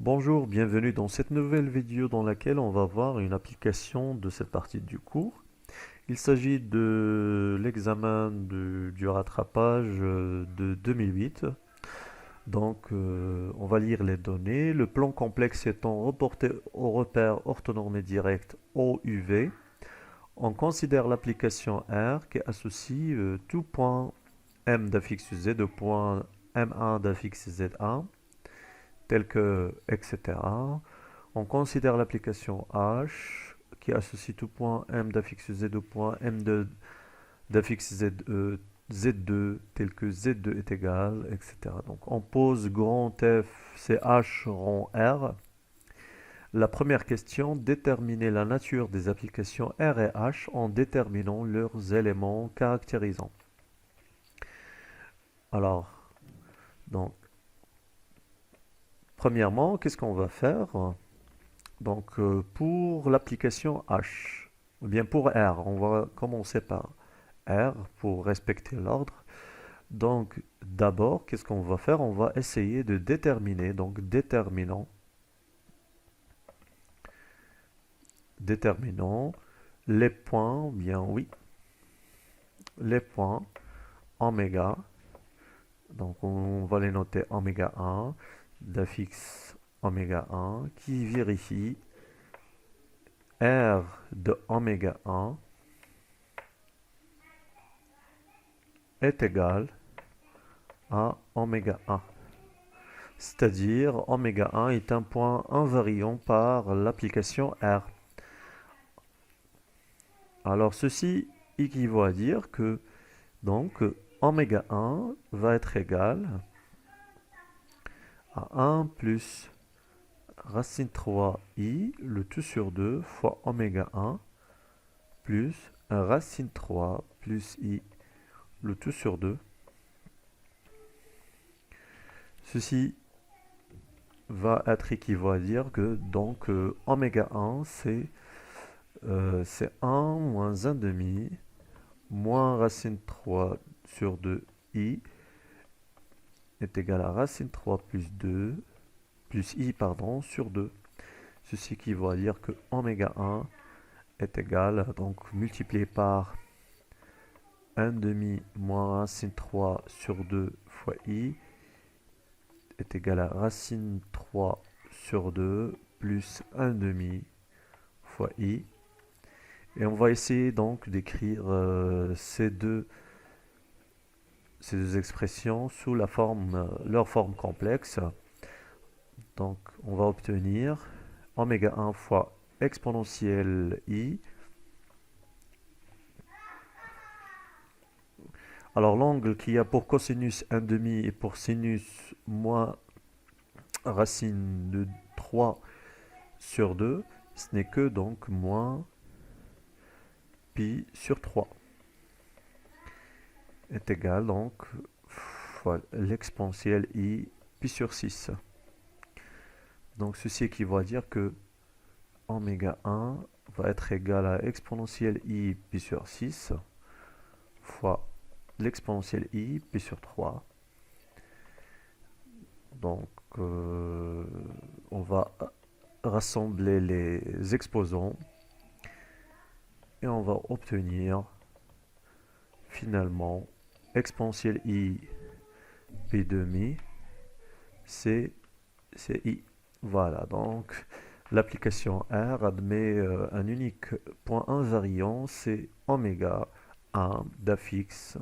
Bonjour, bienvenue dans cette nouvelle vidéo dans laquelle on va voir une application de cette partie du cours. Il s'agit de l'examen du rattrapage de 2008. On va lire les données. Le plan complexe étant reporté au repère orthonormé direct OUV, on considère l'application R qui associe tout point M d'affixe Z au point M1 d'affixe Z1 tel que etc. On considère l'application H qui associe tout point M d'affixe Z au point M2 d'affixe Z2 tel que Z2 est égal, etc. Donc on pose grand F, c'est H rond R. La première question, déterminer la nature des applications R et H en déterminant leurs éléments caractérisants. Alors, donc, premièrement, qu'est-ce qu'on va faire? Pour l'application H, ou bien pour R, on va commencer par R pour respecter l'ordre. Donc, d'abord, qu'est-ce qu'on va faire? On va essayer de déterminer, donc déterminons les points, bien oui, les points oméga. Donc, on va les noter oméga 1, d'affixe oméga 1, qui vérifie R de oméga 1 est égal à oméga 1. C'est-à-dire oméga 1 est un point invariant par l'application R. Alors ceci équivaut à dire que donc oméga 1 va être égal à 1 plus racine 3i, le tout sur 2 fois oméga 1 plus racine 3 plus i, le tout sur 2. Ceci va être équivaut à dire que donc oméga 1 c'est 1 moins 1 demi moins racine 3 sur 2i est égal à racine 3 plus 2 plus i pardon sur 2. Ceci équivaut à dire que oméga 1 est égal, donc multiplié par 1 demi moins racine 3 sur 2 fois i est égal à racine 3 sur 2 plus 1 demi fois i. Et on va essayer donc d'écrire ces deux expressions sous leur forme complexe. Donc on va obtenir oméga 1 fois exponentielle i. Alors l'angle qui a pour cosinus 1 demi et pour sinus moins racine de 3 sur 2, ce n'est que donc moins pi sur 3 est égal donc fois l'exponentielle i pi sur 6. Donc ceci équivaut à dire que oméga 1 va être égal à exponentielle i pi sur 6 fois l'exponentielle i pi sur 3. Donc on va rassembler les exposants et on va obtenir finalement exponentielle i pi demi c'est i. Voilà, donc l'application R admet un unique point invariant, c'est oméga 1 d'affixe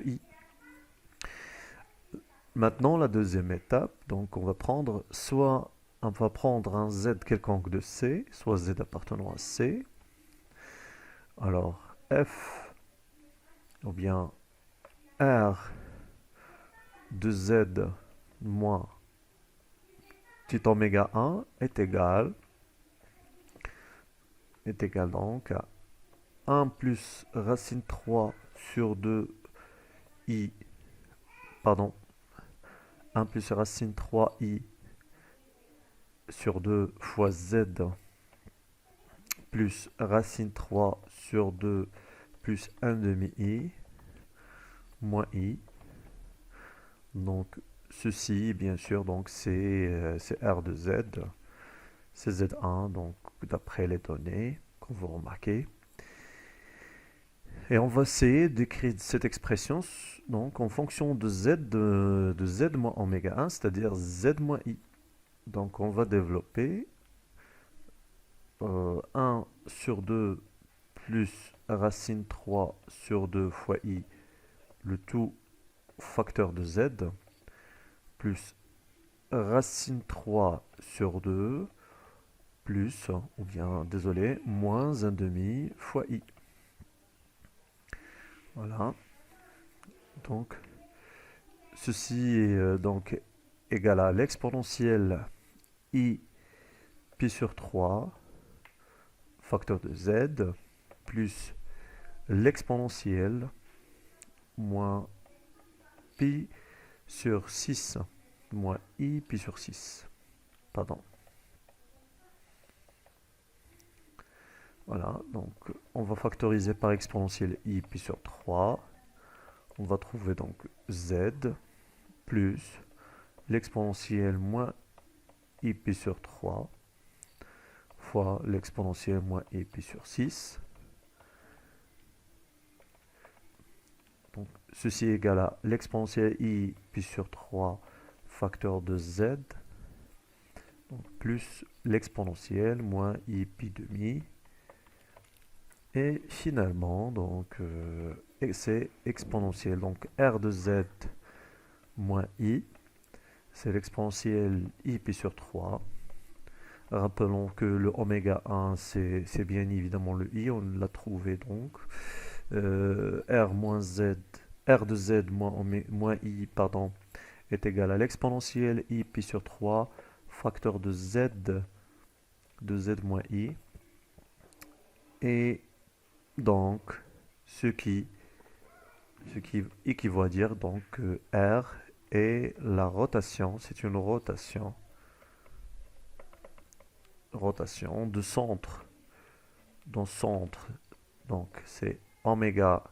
i. Maintenant, la deuxième étape, donc on va prendre un z quelconque de C, soit z appartenant à C. Alors, f, ou bien R de z moins petit oméga 1 est égal donc à 1 plus racine 3 sur 2 i, pardon, 1 plus racine 3i sur 2 fois z plus racine 3 sur 2 plus 1 demi i moins i. Donc ceci, bien sûr, donc c'est R de Z, c'est Z1, donc d'après les données qu'on vous remarquez. Et on va essayer d'écrire cette expression donc en fonction de Z moins oméga 1, c'est-à-dire Z moins I. Donc on va développer 1 sur 2 plus racine 3 sur 2 fois I, le tout facteur de Z, plus racine 3 sur 2 plus, ou bien, désolé, moins 1 demi fois I. Voilà. Donc, ceci est donc égal à l'exponentielle I pi sur 3 facteur de Z plus l'exponentielle moins pi sur 6 moins I pi sur 6. Pardon. Voilà, donc on va factoriser par exponentielle I pi sur 3. On va trouver donc Z plus l'exponentielle moins I pi sur 3 fois l'exponentielle moins I pi sur 6. Donc ceci est égal à l'exponentielle I pi sur 3 facteur de Z donc plus l'exponentielle moins I pi demi. Et finalement, donc, c'est exponentielle. Donc R de Z moins I, c'est l'exponentielle I pi sur 3. Rappelons que le oméga 1, c'est bien évidemment le I, on l'a trouvé donc. R moins Z, R de Z moins I, pardon, est égal à l'exponentielle I pi sur 3, facteur de Z moins I. Et donc, ce qui équivaut à dire donc que R est la rotation, c'est une rotation de centre, dans centre, donc c'est oméga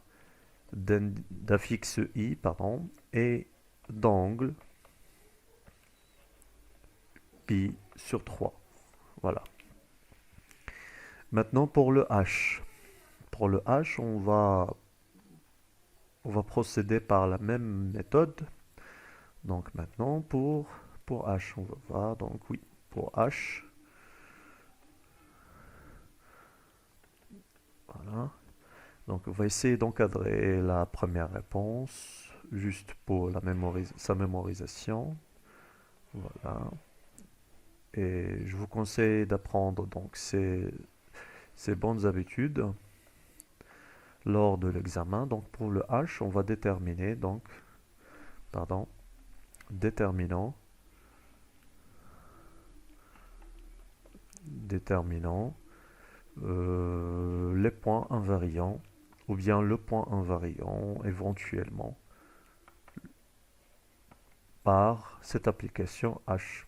d'affixe I, pardon, et d'angle pi sur 3. Voilà. Maintenant pour le H. Pour le H, on va procéder par la même méthode. Donc maintenant pour H, on va voir, donc oui, pour H. Voilà. Donc on va essayer d'encadrer la première réponse, juste pour sa mémorisation. Voilà. Et je vous conseille d'apprendre donc ces bonnes habitudes lors de l'examen. Donc pour le H, on va déterminer donc, pardon, déterminant les points invariants ou bien le point invariant éventuellement par cette application H.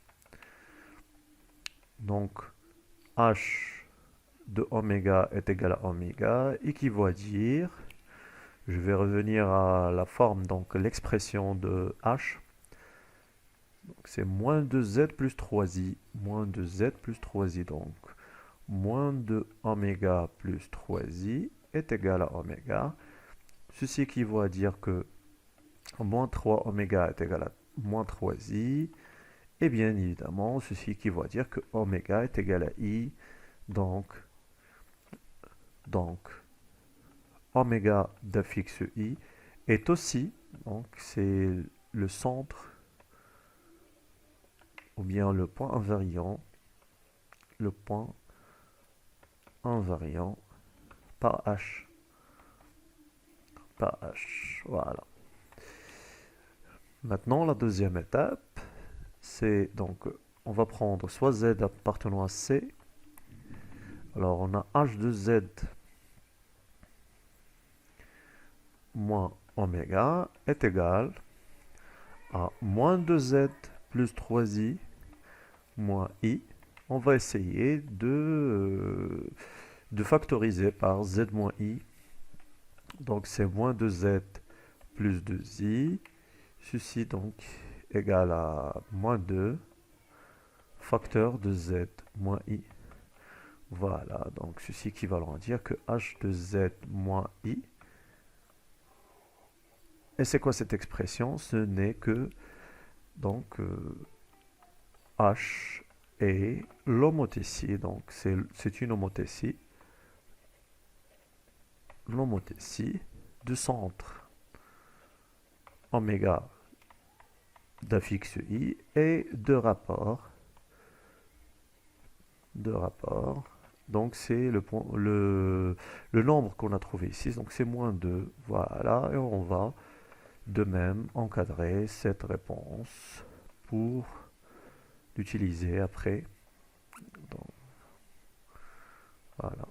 Donc H de oméga est égal à oméga, équivaut à dire, je vais revenir à la forme, donc l'expression de H, c'est moins 2z plus 3i, moins 2z plus 3i, donc moins de oméga plus 3i est égal à oméga. Ceci équivaut à dire que moins 3 oméga est égal à moins 3i, et bien évidemment, ceci équivaut à dire que oméga est égal à i, donc oméga d'affixe i est aussi, donc c'est le centre ou bien le point invariant par h. Voilà. Maintenant, la deuxième étape, c'est donc, on va prendre soit z appartenant à C. Alors, on a h de z moins oméga est égal à moins 2z plus 3i moins i. On va essayer de factoriser par z moins i. Donc c'est moins 2z plus 2i. Ceci donc égale à moins 2 facteur de z moins i. Voilà, donc ceci équivalent à dire que h de z moins i. Et c'est quoi cette expression? Ce n'est que donc h est l'homothétie, donc c'est une l'homothétie du centre oméga d'un fixe i et de rapport. Donc c'est le nombre qu'on a trouvé ici, donc c'est moins 2. Voilà, et on va de même encadrer cette réponse pour l'utiliser après. Donc, voilà.